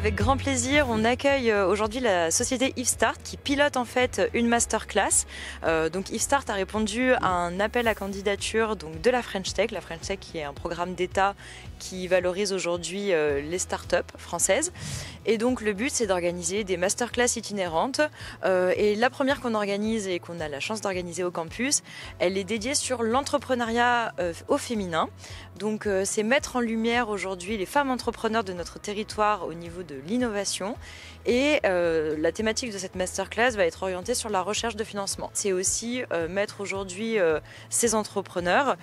avec grand plaisir, on accueille aujourd'hui la société Yvestart qui pilote en fait une masterclass. Donc Yvestart a répondu à un appel à candidature donc, de la French Tech qui est un programme d'État qui valorise aujourd'hui les startups françaises. Et donc le but c'est d'organiser des masterclass itinérantes. Et la première qu'on organise et qu'on a la chance d'organiser au campus, elle est dédiée sur l'entrepreneuriat au féminin. Donc c'est mettre en lumière aujourd'hui les femmes entrepreneurs de notre territoire au niveau de l'innovation. Et la thématique de cette masterclass va être orientée sur la recherche de financement. C'est aussi mettre aujourd'hui ces entrepreneurs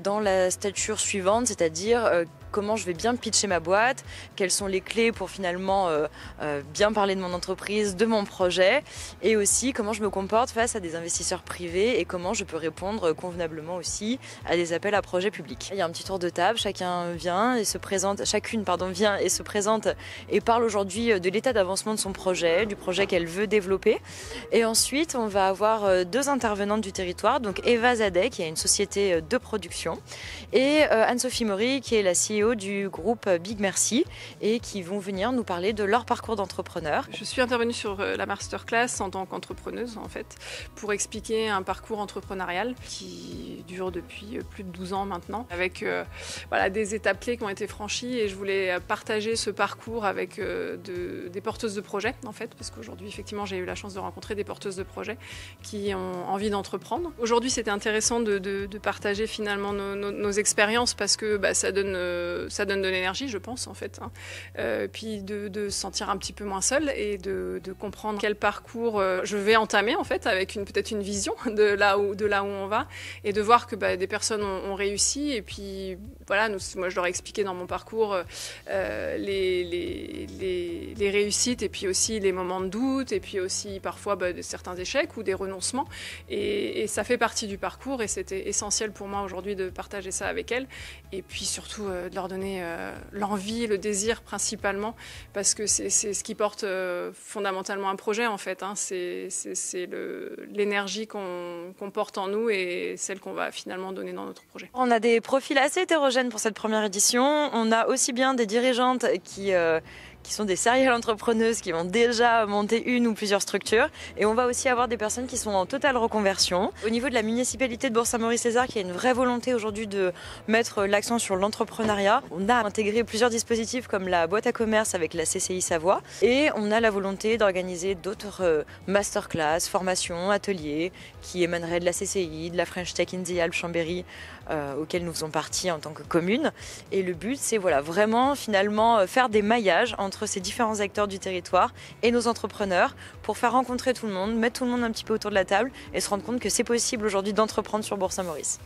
dans la stature suivante, c'est-à-dire comment je vais bien pitcher ma boîte, quelles sont les clés pour finalement bien parler de mon entreprise, de mon projet, et aussi comment je me comporte face à des investisseurs privés et comment je peux répondre convenablement aussi à des appels à projets publics. Il y a un petit tour de table, chacune vient et se présente et parle aujourd'hui de l'état d'avancement de son projet, du projet qu'elle veut développer. Et ensuite, on va avoir deux intervenantes du territoire, donc Eva Zadeh, qui est une société de production, et Anne-Sophie Maury, qui est la CEO du groupe Big Merci, et qui vont venir nous parler de leur parcours d'entrepreneur. Je suis intervenue sur la masterclass en tant qu'entrepreneuse, en fait, pour expliquer un parcours entrepreneurial qui dure depuis plus de 12 ans maintenant, avec voilà, des étapes clés qui ont été franchies, et je voulais partager ce parcours avec des porteuses de projets, en fait, parce qu'aujourd'hui, effectivement, j'ai eu la chance de rencontrer des porteuses de projets qui ont envie d'entreprendre. Aujourd'hui, c'était intéressant de partager finalement nos expériences, parce que ça donne de l'énergie, je pense, en fait, hein. Puis de se sentir un petit peu moins seul et de comprendre quel parcours je vais entamer, en fait, avec peut-être une vision de là où on va, et de voir que des personnes ont réussi. Et puis voilà, moi je leur ai expliqué dans mon parcours les réussites, et puis aussi les moments de doute, et puis aussi parfois certains échecs ou des renoncements, et ça fait partie du parcours, et c'était essentiel pour moi aujourd'hui de partager ça avec elles, et puis surtout de leur donner l'envie, le désir principalement, parce que c'est ce qui porte fondamentalement un projet, en fait, hein. C'est l'énergie qu'on porte en nous et celle qu'on va finalement donner dans notre projet. On a des profils assez hétérogènes pour cette première édition. On a aussi bien des dirigeantes qui sont des serial entrepreneuses qui ont déjà monté une ou plusieurs structures, et on va aussi avoir des personnes qui sont en totale reconversion. Au niveau de la municipalité de Bourg-Saint-Maurice-les-Arts, qui a une vraie volonté aujourd'hui de mettre l'accent sur l'entrepreneuriat, on a intégré plusieurs dispositifs comme la boîte à commerce avec la CCI Savoie, et on a la volonté d'organiser d'autres masterclass, formations, ateliers qui émaneraient de la CCI, de la French Tech in the Alpes Chambéry, auquel nous faisons partie en tant que commune. Et le but, c'est voilà, vraiment finalement faire des maillages entre ces différents acteurs du territoire et nos entrepreneurs pour faire rencontrer tout le monde, mettre tout le monde un petit peu autour de la table et se rendre compte que c'est possible aujourd'hui d'entreprendre sur Bourg-Saint-Maurice.